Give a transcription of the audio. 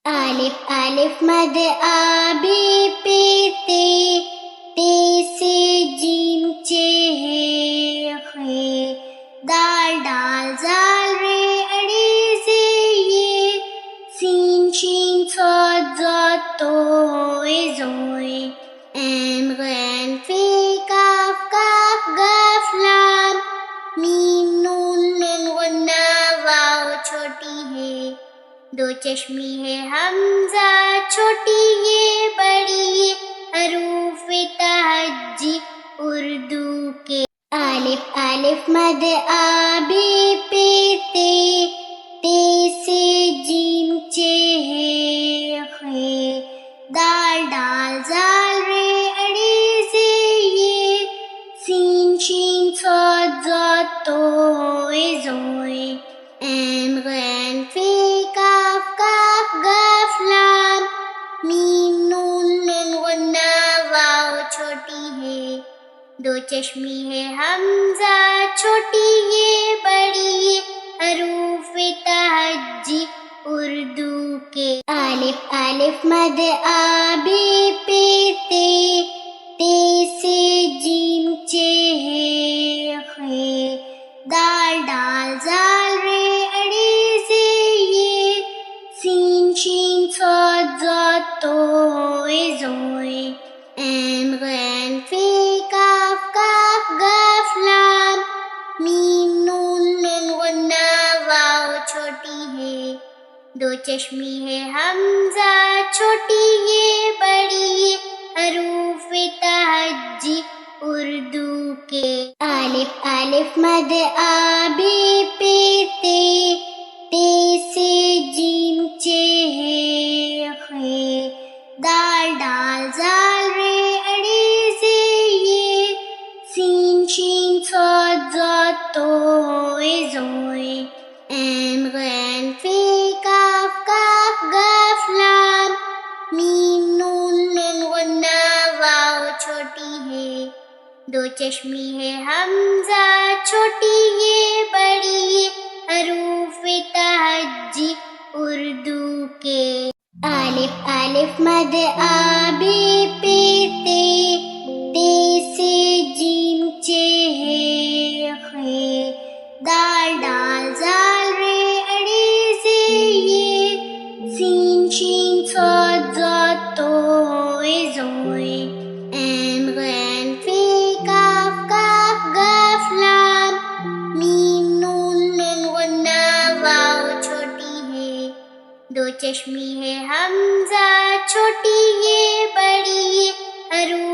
الف الف مد آبے پہ تے تے سے جیم چے خے دال ڈال زال رے اڑے سے یہ سین شین صاد ضاد توئے زوئے عین غین فے کاف کاف گاف لام میم نون نون غنہ واو چھوٹی ہے دو چشمی ہے حمزہ چھوٹی یہ بڑی حروف تہجی اردو کے الف الف مد آبے پہ تے تے سے جیم چے خے دال ڈال زال رے اڑے سے یہ سین شین صاد ضاد توئے زوئے عین غین فے کاف کاف گاف لام میم نون نون غنہ واو چھوٹی ہے دو چشمی ہے حمزہ چھوٹی یہ بڑی حروف تہجی اردو کے الف الف مد آبے پہ تے تے سے جیم چے خے دال ڈال زال رے اڑے سے یہ سین شین صاد ضاد توئے زوئے عین غین فے کاف کاف گاف لام میم نون نون غنہ واو چھوٹی ہے دو چشمی ہے حمزہ چھوٹی یہ بڑی حروف تہجی اردو کے الف الف مد آبے پہ تے تے سے جیم چے خے دال ڈال زال رے اڑے سے یہ سین شین صاد ضاد توئے زوئے عین غین فے کاف کاف گاف لام میم نون نون غنہ واو چھوٹی ہے دو چشمی ہے حمزہ چھوٹی یہ بڑی حروف تہجی اردو کے الف الف مد آبے پہ تے تے سے جیم چے خے دال ڈال زال رے اڑے سے یہ سین شین صاد ضاد توئے زوئے عین غین فے کاف کاف گاف لام میم نون نون غنہ واو چھوٹی ہے دو چشمی ہے حمزہ چھوٹی یہ بڑی حروف